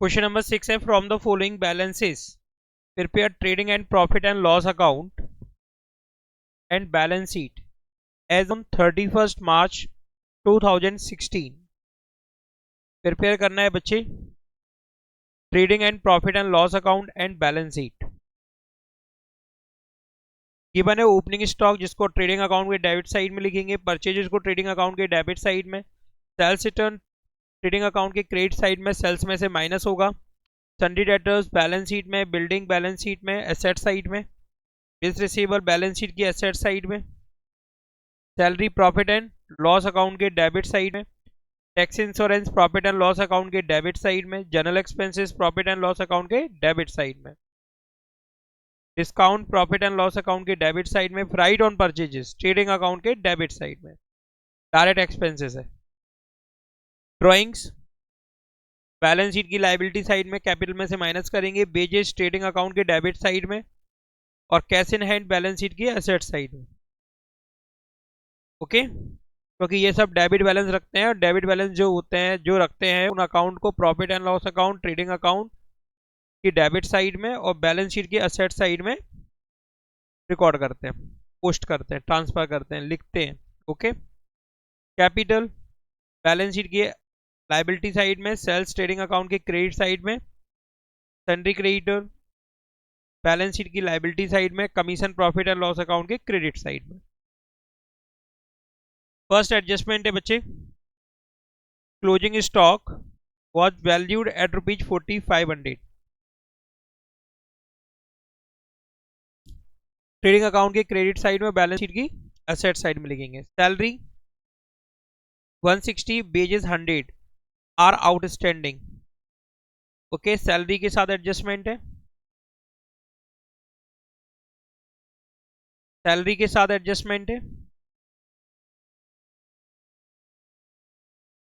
Question number 6 है, from the following balances prepare trading and profit and loss account and balance sheet as on 31 March 2016। Prepare करना है बच्चे trading and profit and loss account and balance sheet. Given है opening stock जिसको trading account के debit side में लिखेंगे, purchases को trading account के डेबिट साइड में, सेल्स रिटर्न ट्रेडिंग अकाउंट के क्रेडिट साइड में, सेल्स में से माइनस होगा, सन्डी डेटर्स बैलेंस शीट में, बिल्डिंग बैलेंस शीट में, एसेट साइड में, बिल्स रिसीवेबल बैलेंस शीट की एसेट साइड में, salary profit and loss account के डेबिट साइड में, tax insurance profit and loss account के डेबिट साइड में, general expenses profit and loss account के debit side में, discount profit and loss account के debit side में, fried on purchases trading account के debit side में। Direct expenses है। Drawings balance sheet की लायबिलिटी साइड में कैपिटल में से माइनस करेंगे, बेजेस ट्रेडिंग अकाउंट के डेबिट साइड में, और cash in hand balance sheet की एसेट साइड में। ओके, क्योंकि ये सब डेबिट बैलेंस रखते हैं, और डेबिट बैलेंस जो होते हैं जो रखते हैं उन अकाउंट को profit and loss account trading account की डेबिट साइड में और बैलेंस शीट की एसेट साइड में रिकॉर्ड करते हैं, पोस्ट करते हैं, ट्रांसफर करते हैं, लिखते हैं। ओके, कैपिटल बैलेंस शीट की लायबिलिटी साइड में, सेल्स ट्रेडिंग अकाउंट के क्रेडिट साइड में, सन्ड्री क्रेडिटर बैलेंस शीट की लायबिलिटी साइड में, commission profit and loss account के क्रेडिट साइड में। फर्स्ट एडजस्टमेंट है बच्चे, closing stock was valued at ₹4500। Trading account के क्रेडिट साइड में, बैलेंस शीट की एसेट साइड में लिखेंगे। Salary 160, wages 100 are outstanding. Okay, salary के साथ एडजस्टमेंट है, सैलरी के साथ एडजस्टमेंट है,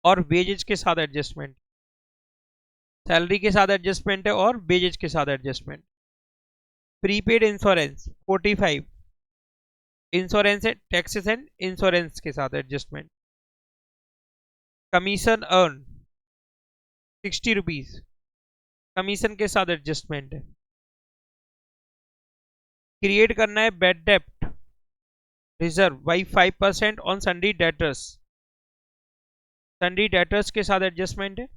और वेजेज के साथ एडजस्टमेंट। सैलरी के साथ एडजस्टमेंट है और वेजेज के साथ एडजस्टमेंट। प्रीपेड इंश्योरेंस 45, इंश्योरेंस है, टैक्सेस एंड इंश्योरेंस के साथ adjustment. Commission earn 60 rupees, commission के साथ एडजस्टमेंट है। क्रिएट करना है बैड डेप्ट reserve by 5% on sundry debtors, sundry debtors के साथ एडजस्टमेंट है।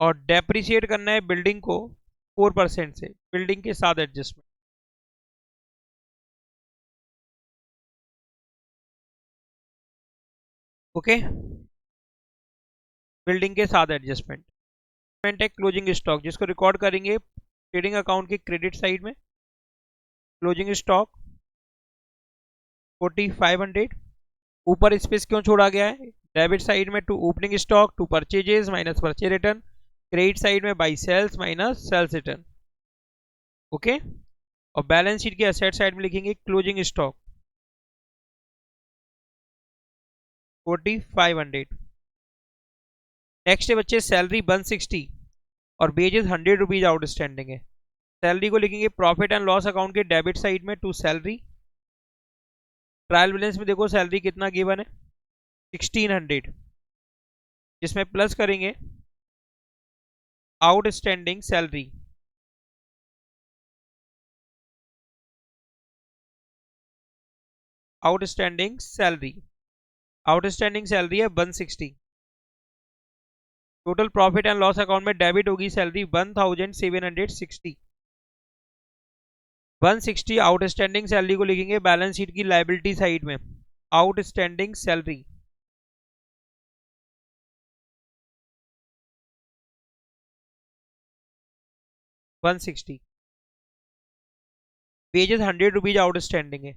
और डेप्रिशिएट करना है बिल्डिंग को 4% से, बिल्डिंग के साथ एडजस्टमेंट। ओके, बिल्डिंग के साथ एडजस्टमेंट है। क्लोजिंग स्टॉक जिसको रिकॉर्ड करेंगे ट्रेडिंग अकाउंट की क्रेडिट साइड में, क्लोजिंग स्टॉक 4500। ऊपर स्पेस क्यों छोड़ा गया है? डेबिट साइड में to opening stock to purchases minus purchase return, credit side में by sales minus sales return. Okay, और बैलेंस शीट की एसेट साइड में लिखेंगे क्लोजिंग स्टॉक 4500। नेक्स्ट है बच्चे सैलरी 160 और वेजेस 100 रुपीज आउटस्टैंडिंग है। सैलरी को लिखेंगे प्रॉफिट एंड लॉस अकाउंट के डेबिट साइड में टू सैलरी। ट्रायल बैलेंस में देखो सैलरी कितना गिवन है 1600, जिसमें प्लस करेंगे outstanding salary, outstanding salary, outstanding salary है 160। Total profit and loss account में डेबिट होगी सैलरी 1760। 160 आउटस्टैंडिंग सैलरी को लिखेंगे बैलेंस शीट की लायबिलिटी साइड में, outstanding salary. Wages 100 rupees outstanding है,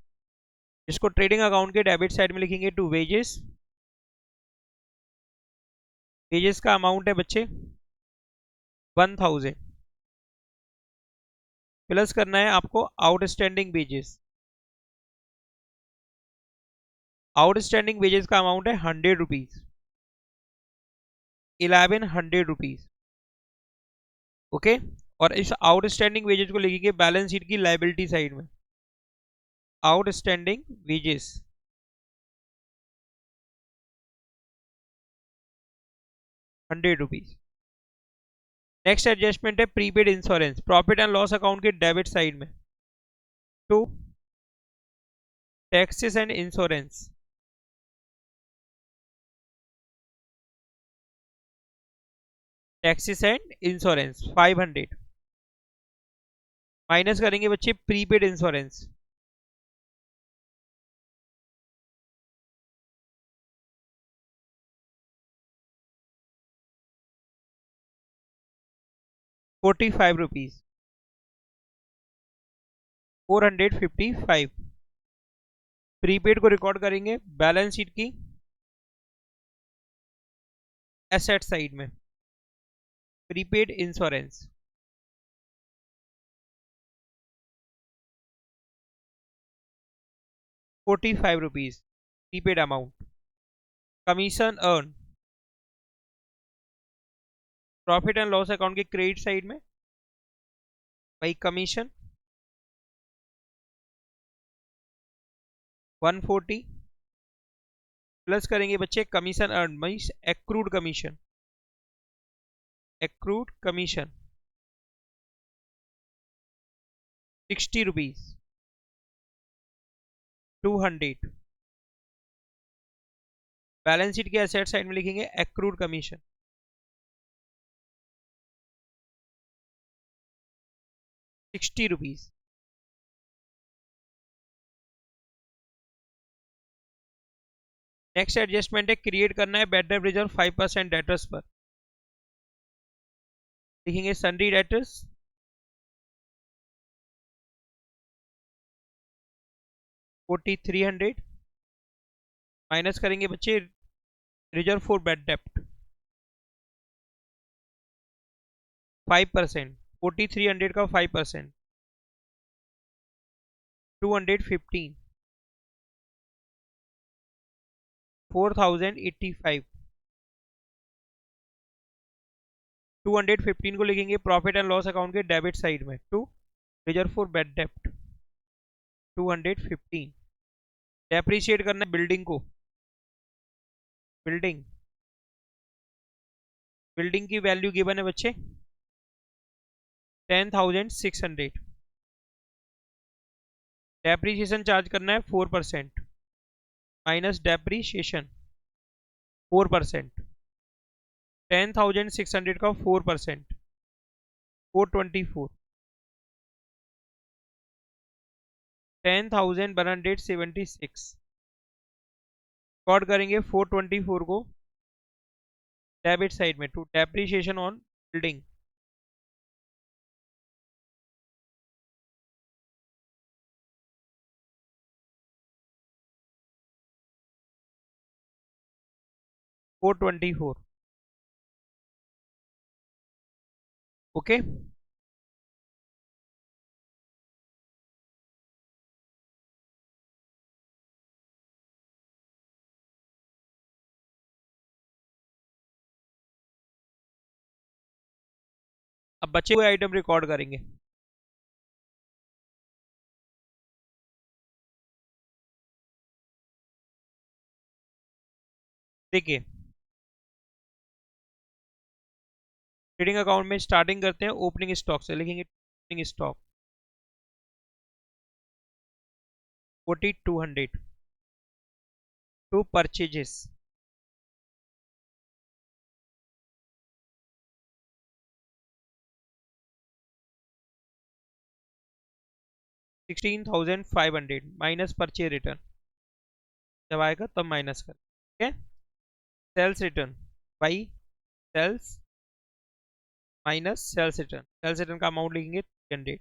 जिसको ट्रेडिंग अकाउंट के डेबिट साइड में लिखेंगे टू वेजेस। वेजेस का अमाउंट है बच्चे 1000, प्लस करना है आपको आउटस्टैंडिंग वेजेस। आउटस्टैंडिंग वेजेस का अमाउंट है 100 रुपीज, 1100 रुपीज। ओके, और इस आउटस्टैंडिंग वेजेस को लिखेंगे बैलेंस शीट की लायबिलिटी साइड में, outstanding wages. 100 rupees. Next adjustment है prepaid insurance, profit and loss account के डेबिट साइड में। To, taxes and insurance, taxes and insurance 500, minus करेंगे बच्चे प्रीपेड इंश्योरेंस, 45 रुपीज, 455। प्रीपेड को रिकॉर्ड करेंगे बैलेंस शीट की एसेट साइड में, prepaid insurance 45 rupees prepaid amount. Commission earn, profit and loss account के credit side में भाई कमीशन 140, प्लस करेंगे बच्चे commission earn means accrued commission, accrued commission 60 rupees, 200। Balance sheet के एसेट साइड में लिखेंगे accrued commission 60 rupees. Next adjustment है create करना है बेटर रिजर्व 5% डेटर्स पर, लिखेंगे सन्डी डेटर्स 4300, माइनस करेंगे बच्चे रिजर्व फॉर बैड डेप्ट 5%, 4300 का 5%, 215, 4085। 215 को लिखेंगे प्रॉफिट एंड लॉस अकाउंट के डेबिट साइड में, टू रिजर्व फॉर बैड डेप्ट 215। डेप्रिशिएट करना है बिल्डिंग को, बिल्डिंग, बिल्डिंग की वैल्यू गिवन है बच्चे 10,600। डेप्रिसिएशन चार्ज करना है 4%, माइनस डेप्रिसिएशन 4%, 10,600 का 4%, 424, 10,176। रिकॉर्ड करेंगे 424 को डेबिट साइड में to depreciation on building, $424। Okay, अब बचे हुए आइटम रिकॉर्ड करेंगे। देखिए ट्रेडिंग अकाउंट में स्टार्टिंग करते हैं ओपनिंग स्टॉक से, लिखेंगे opening stock 4200, to purchases 16,500, minus purchase return, जब आएगा तब माइनस कर, ठीक है। Sales return by sales minus sales return, sales return का अमाउंट लिखेंगे 300।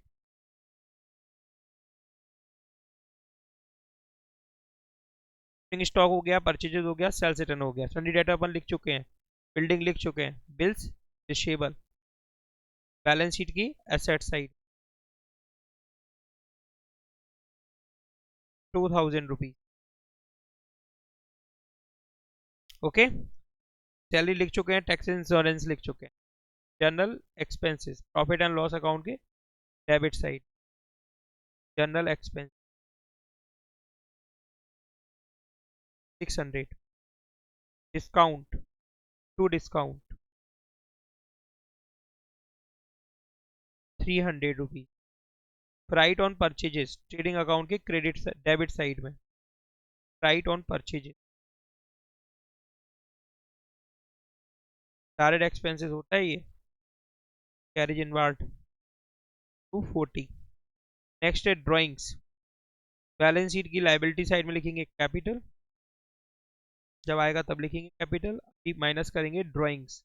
स्टॉक हो गया, परचेजेस हो गया, सेल्स रिटर्न हो गया, सन्डी डेटा अपन लिख चुके हैं, बिल्डिंग लिख चुके हैं, बिल्स रिसीवेबल, बैलेंस शीट की asset side 2,000 rupees. Okay, salary लिख चुके हैं, टैक्स इंश्योरेंस लिख चुके हैं, general expenses profit and loss account के debit side, general expense 600, discount to discount 300 rupees. Right on purchases trading account के क्रेडिट डेबिट साइड में, right on purchases. Direct expenses होता है ये, कैरेज इनवर्ड 240। नेक्स्ट है ड्राइंग्स। बैलेंस शीट की liability side में लिखेंगे कैपिटल, जब आएगा तब लिखेंगे कैपिटल। अभी माइनस करेंगे ड्राइंग्स,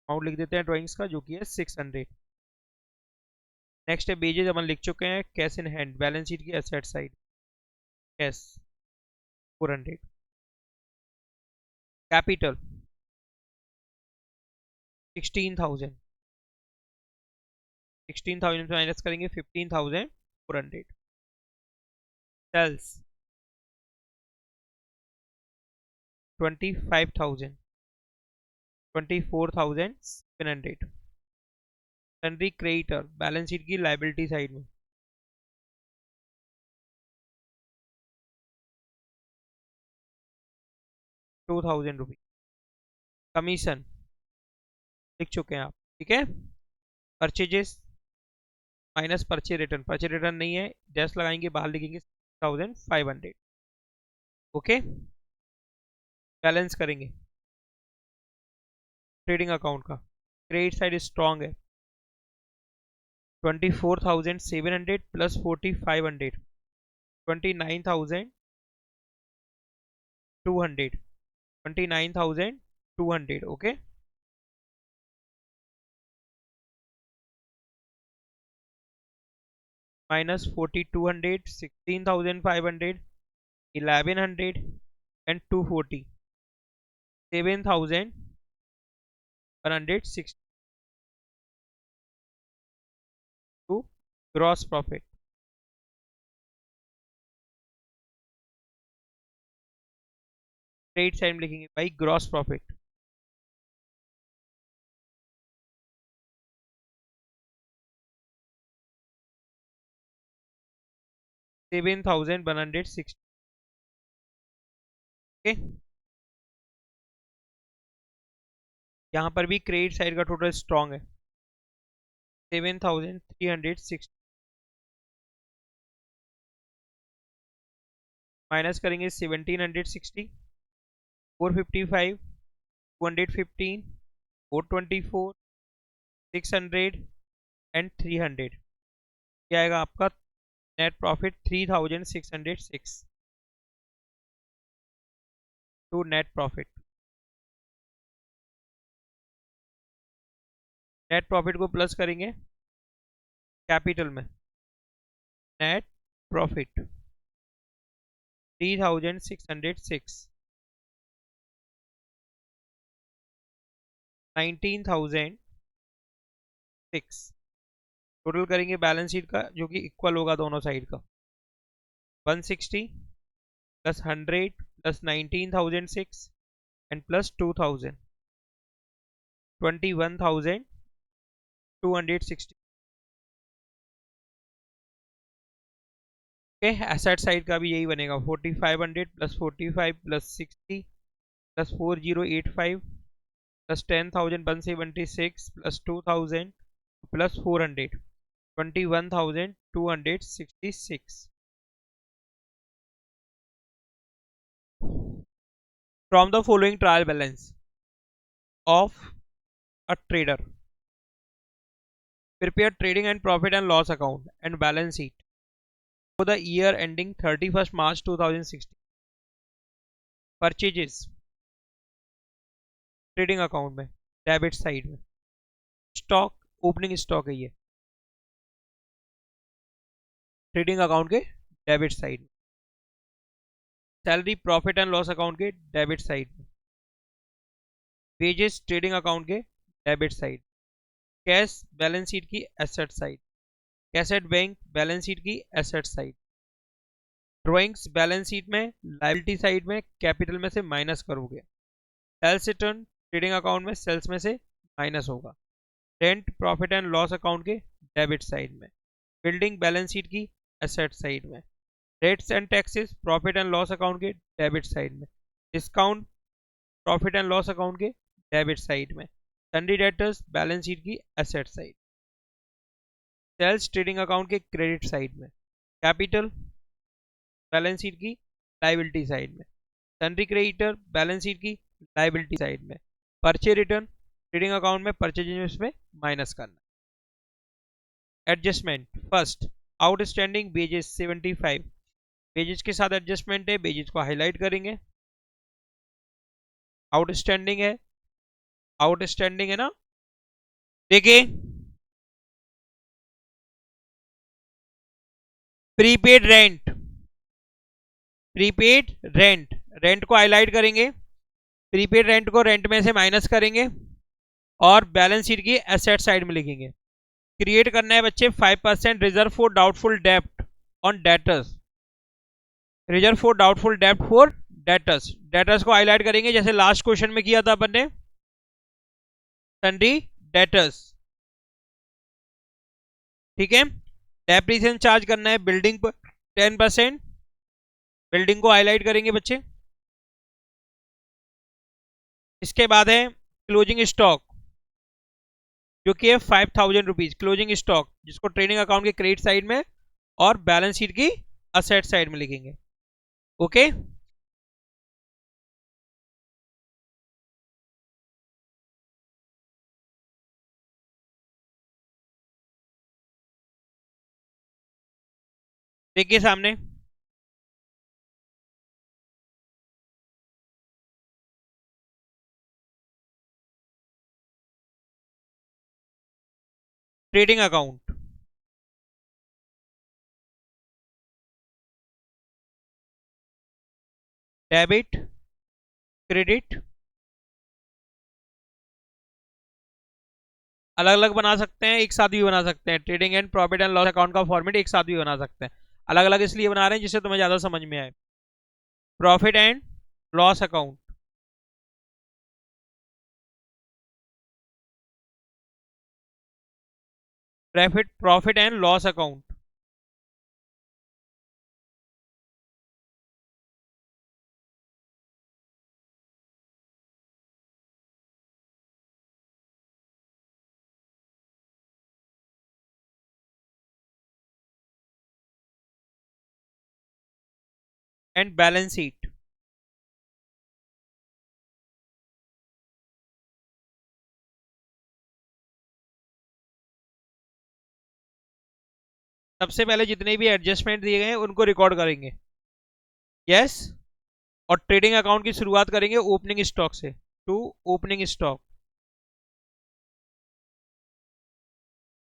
अमाउंट लिख देते हैं ड्राइंग्स का जो कि है 600। नेक्स्ट है बेजेस, अपन लिख चुके हैं। Cash in hand balance sheet की एसेट साइड, कैश 400। कैपिटल 16,000, 16,000 से माइनस करेंगे 15,400। Sales 25,000, 24,700। Sundry creditor balance sheet की लाइबिलिटी साइड में, 2,000 रुपीज। कमीशन लिख चुके हैं आप, ठीक है। Purchases minus purchase return, purchase return नहीं है, डैश लगाएंगे, बाहर लिखेंगे 6,500। ओके, बैलेंस करेंगे ट्रेडिंग अकाउंट का। क्रेडिट साइड स्ट्रॉन्ग है, 24,700 प्लस 4,500, 29,200, 29,200। ओके, माइनस 4,200, 16,500, 1,100 and 240, 7,160 to gross profit. Credit side में लिखेंगे भाई ग्रॉस प्रॉफिट, $7,160। ओके, यहाँ पर भी क्रेडिट साइड का टोटल स्ट्रॉन्ग है, 7,360 माइनस करेंगे 1,760, 455, 215, 424, 600 एंड 300। क्या आएगा आपका net profit 3,606 to net profit. Net profit को प्लस करेंगे कैपिटल में, नेट प्रॉफिट 3,606, 19,006 टोटल करेंगे बैलेंस शीट का जो कि इक्वल होगा दोनों साइड का, 160 plus 100 plus 19,006 and plus 2,000, 21,260। Okay, asset side का भी यही बनेगा, 4,500 plus 45 plus 60 plus 4,085 plus 10,176 plus 2,000 plus 400, 21,266। From the following trial balance of a trader, prepare trading and profit and loss account and balance sheet for the year ending 31st March 2016. Purchases trading account में debit side में, stock opening stock है ये trading account के debit side में, salary profit and loss account के debit side में, wages trading account के debit side, cash balance sheet की asset side, cash at bank balance sheet की asset side, drawings balance sheet में liability side में capital में से माइनस करोगे, सेल्स रिटर्न ट्रेडिंग अकाउंट में सेल्स में से माइनस होगा, rent profit and loss account के डेबिट साइड में, बिल्डिंग बैलेंस शीट की एसेट साइड में, rates and taxes profit and loss account के डेबिट साइड में, discount profit and loss account के डेबिट साइड में, सन्डी डेटर्स बैलेंस शीट की asset side, sales trading account के credit side में, capital balance sheet की liability side में, sundry creditor balance sheet की लाइबिलिटी साइड में, परचे रिटर्न ट्रेडिंग अकाउंट में परचेज में माइनस करना। Adjustment first, outstanding badges 75, badges के साथ एडजस्टमेंट है, बेजेस को हाईलाइट करेंगे। आउटस्टैंडिंग है, आउटस्टैंडिंग है ना, देखिए prepaid rent, prepaid rent, rent को हाईलाइट करेंगे, प्रीपेड रेंट को रेंट में से माइनस करेंगे और बैलेंस शीट की एसेट साइड में लिखेंगे। क्रिएट करना है बच्चे 5% रिजर्व फॉर डाउटफुल डेब्ट on debtors, reserve for doubtful डेब्ट फॉर डेटर्स, डेटर्स को हाईलाइट करेंगे जैसे लास्ट क्वेश्चन में किया था अपन ने, सन्डी डेटर्स, ठीक है। डेप्रिसिएशन चार्ज करना है बिल्डिंग पर 10%, बिल्डिंग को हाईलाइट करेंगे बच्चे। इसके बाद है क्लोजिंग स्टॉक जो कि है 5000 रुपीज, क्लोजिंग स्टॉक जिसको ट्रेडिंग अकाउंट के क्रेडिट साइड में और बैलेंस शीट की असेट साइड में लिखेंगे। ओके, देखिए सामने ट्रेडिंग अकाउंट, डेबिट क्रेडिट अलग अलग बना सकते हैं, एक साथ भी बना सकते हैं, trading and profit and loss account का फॉर्मेट एक साथ भी बना सकते हैं। अलग अलग इसलिए बना रहे हैं जिससे तुम्हें ज्यादा समझ में आए। Profit and loss account, profit and loss account, and balance sheet. सबसे पहले जितने भी एडजस्टमेंट दिए गए हैं उनको रिकॉर्ड करेंगे, यस। और ट्रेडिंग अकाउंट की शुरुआत करेंगे ओपनिंग स्टॉक से, टू ओपनिंग स्टॉक,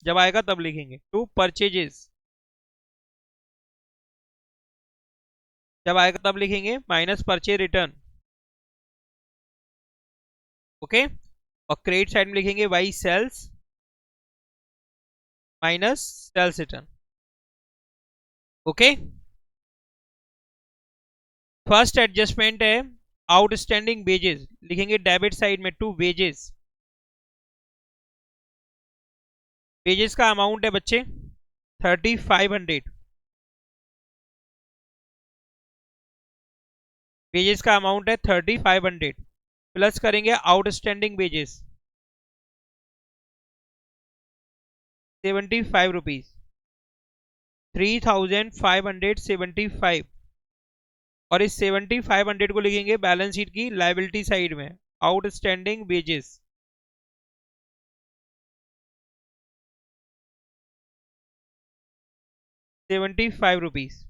जब आएगा तब लिखेंगे। टू परचेजेस, जब आएगा तब लिखेंगे, माइनस परचेज रिटर्न, ओके। और क्रेडिट साइड में लिखेंगे by sales minus sales return, okay. First adjustment है आउटस्टैंडिंग वेजेस, लिखेंगे डेबिट साइड में टू वेजेस, वेजेस का अमाउंट है बच्चे 3500, वेजेस का अमाउंट है 3500, प्लस करेंगे आउटस्टैंडिंग वेजेस 75 रुपीज, 3575, और इस 7500 को लिखेंगे बैलेंस शीट की लायबिलिटी साइड में, outstanding wages 75 rupees,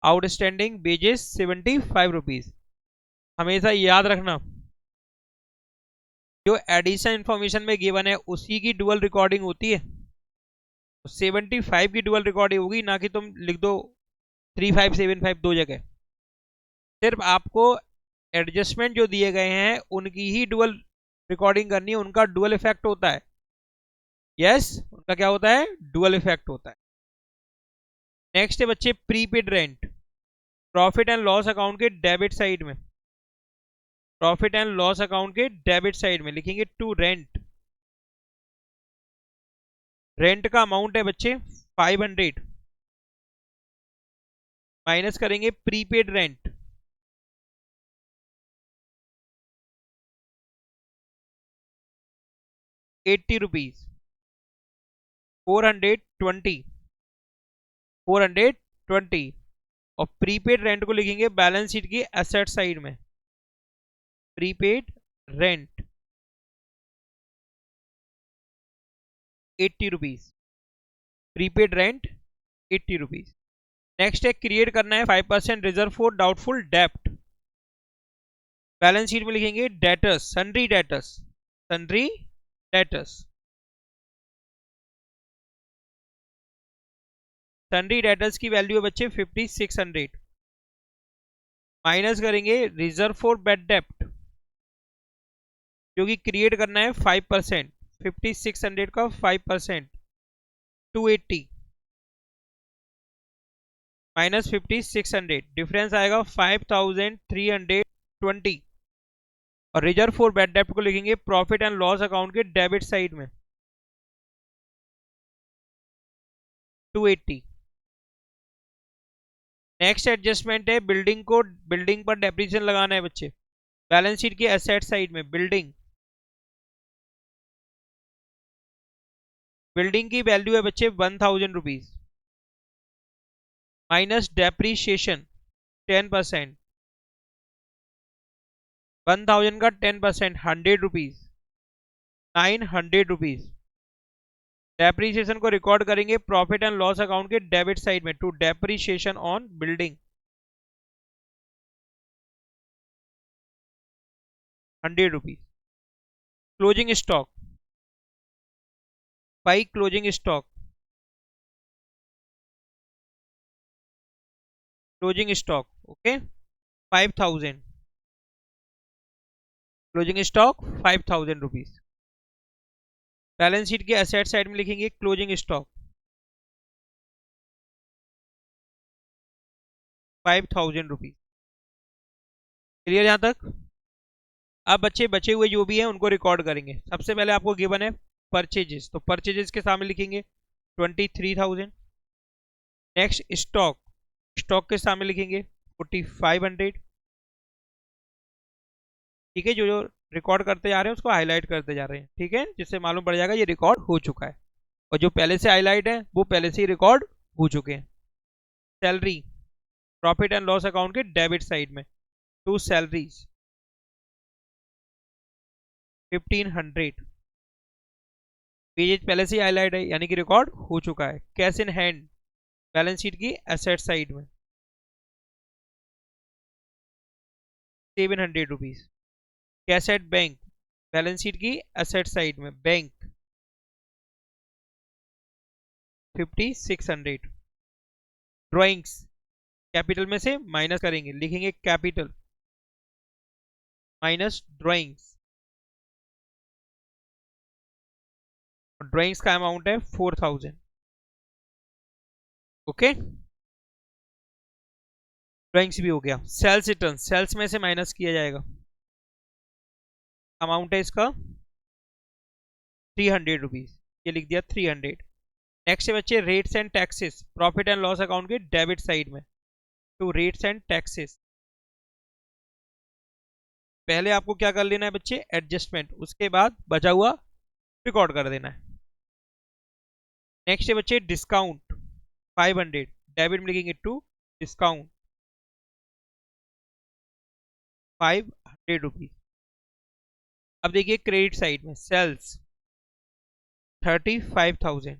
outstanding wages 75 rupees. हमेशा याद रखना जो एडिशन इंफॉर्मेशन में गिवन है उसी की डुअल रिकॉर्डिंग होती है, 75 की डुअल रिकॉर्डिंग होगी, ना कि तुम लिख दो 3575 दो जगह। सिर्फ आपको एडजस्टमेंट जो दिए गए हैं उनकी ही डुअल रिकॉर्डिंग करनी है, उनका डुअल इफेक्ट होता है, यस, उनका क्या होता है, डुअल इफेक्ट होता है। नेक्स्ट है बच्चे prepaid rent, profit and loss account के डेबिट साइड में, प्रॉफिट एंड लॉस अकाउंट के डेबिट साइड में लिखेंगे टू रेंट, रेंट का अमाउंट है बच्चे 500, माइनस करेंगे प्रीपेड रेंट, 80 रुपीज, 420, 420। और प्रीपेड रेंट को लिखेंगे बैलेंस शीट की एसेट साइड में, prepaid rent 80 rupees, prepaid rent 80 rupees. Next है क्रिएट करना है 5% रिजर्व फॉर डाउटफुल डेप्ट। बैलेंस शीट में लिखेंगे debtors, sundry debtors, sundry debtors, sundry debtors की वैल्यू है बच्चे 5600, माइनस करेंगे रिजर्व फॉर बैड डेप्ट जो कि क्रिएट करना है 5%, 5600 का 5%, 280 माइनस 5600, डिफरेंस आएगा 5320। और रिजर्व फॉर बैड डेप्ट को लिखेंगे प्रॉफिट एंड लॉस अकाउंट के डेबिट साइड में 280। नेक्स्ट एडजस्टमेंट है बिल्डिंग को, बिल्डिंग पर डेप्रिसिएशन लगाना है बच्चे, बैलेंस शीट की एसेट साइड में बिल्डिंग, बिल्डिंग की वैल्यू है बच्चे 1000 रुपीज, माइनस डेप्रीशिएशन 10%, 1000 का 10% 100 रुपीज, 900 रुपीज। डेप्रीशिएशन को रिकॉर्ड करेंगे प्रॉफिट एंड लॉस अकाउंट के डेबिट साइड में, to depreciation on building 100 rupees. Closing stock, by closing stock, closing stock okay 5000, closing stock 5000 rupees. Balance sheet के asset side में लिखेंगे closing stock 5000 rupees. Clear यहां तक? अब बच्चे बचे हुए जो भी हैं उनको रिकॉर्ड करेंगे। सबसे पहले आपको गिवन है परचेजेस, तो परचेजेस के सामने लिखेंगे 23,000। नेक्स्ट स्टॉक, स्टॉक के सामने लिखेंगे 4500। ठीक है, जो जो रिकॉर्ड करते जा रहे हैं उसको हाईलाइट करते जा रहे हैं, ठीक है, जिससे मालूम पड़ जाएगा ये रिकॉर्ड हो चुका है। और जो पहले से हाईलाइट है वो पहले से ही रिकॉर्ड हो चुके हैं। Salary, profit and loss account के डेबिट साइड में, टू सैलरीज 1500। पेज पहले से ही हाईलाइट है यानी कि रिकॉर्ड हो चुका है। Cash in hand, balance sheet की एसेट साइड में 700 rupees. Cash at bank, balance sheet की एसेट साइड में बैंक 5600। ड्राइंग्स, कैपिटल में से माइनस करेंगे, लिखेंगे कैपिटल माइनस ड्राइंग्स, ड्राइंग्स का अमाउंट है 4000। ओके, ड्राइंग्स भी हो गया। सेल्स रिटर्न, सेल्स में से माइनस किया जाएगा, अमाउंट है इसका 300 रुपीज, ये लिख दिया 300। नेक्स्ट है बच्चे rates and taxes, profit and loss account के डेबिट साइड में, टू रेट्स एंड टैक्सेस। पहले आपको क्या कर लेना है बच्चे, एडजस्टमेंट, उसके बाद बचा हुआ रिकॉर्ड कर देना है। नेक्स्ट है बच्चे डिस्काउंट 500, डेबिट में लिखेंगे टू डिस्काउंट 500 रुपीज। अब देखिए क्रेडिट साइड में सेल्स 35,000,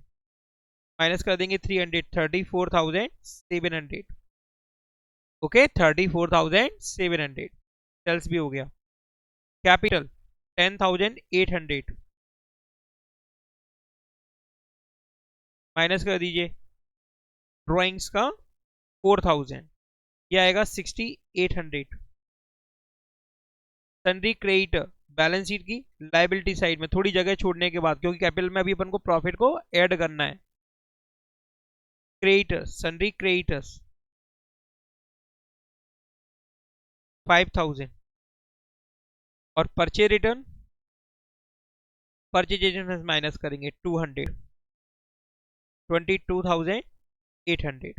माइनस कर देंगे 300, 34,700। ओके 34,700, सेल्स भी हो गया। कैपिटल 10,800, माइनस कर दीजिए ड्राइंग्स का 4000, यह आएगा 6,800। सन्ड्री क्रेडिटर, बैलेंस शीट की लाइबिलिटी साइड में, थोड़ी जगह छोड़ने के बाद, क्योंकि कैपिटल में अभी अपन को प्रॉफिट को ऐड करना है। Creditors, sundry creditors 5000। और purchase return, purchase return minus करेंगे 200, 22,800,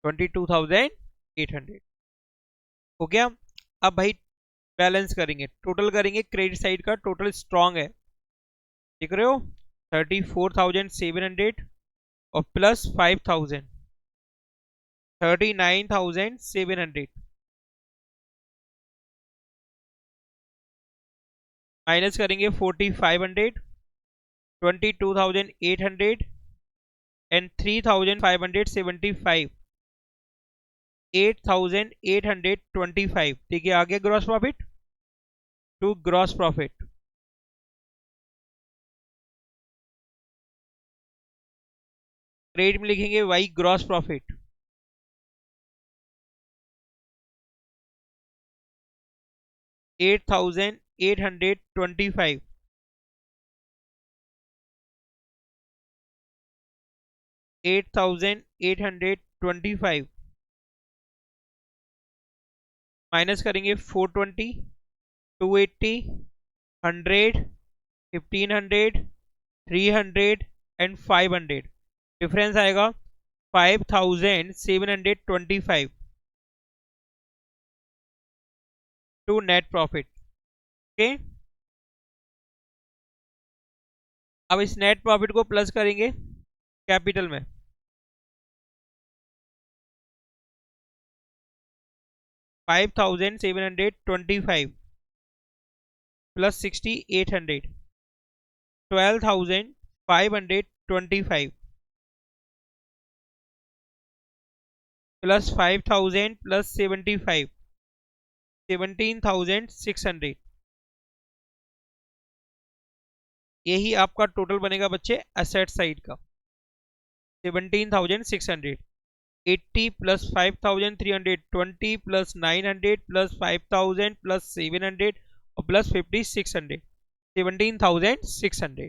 22,800 हो गया। अब भाई बैलेंस करेंगे, टोटल करेंगे, क्रेडिट साइड का टोटल स्ट्रांग है देख रहे हो 34,700 और प्लस 5,000 39,700 माइनस करेंगे 4,500 22,800 एंड 3,575 8,825 देखिए आगे gross profit to gross profit credit में लिखेंगे वाई ग्रॉस प्रॉफिट 8,825 8,825 माइनस करेंगे 420 280 100 1500 300 एंड 500 डिफरेंस आएगा 5,725 टू नेट प्रॉफिट। ओके अब इस नेट प्रॉफिट को प्लस करेंगे कैपिटल में 5,725 प्लस 6,800 12,525 प्लस 5,000 प्लस 75 17,600 यही आपका टोटल बनेगा बच्चे एसेट साइड का 17,600 80 प्लस 5,320 प्लस 900 प्लस 5,000 प्लस 700 और प्लस 5,600 17,600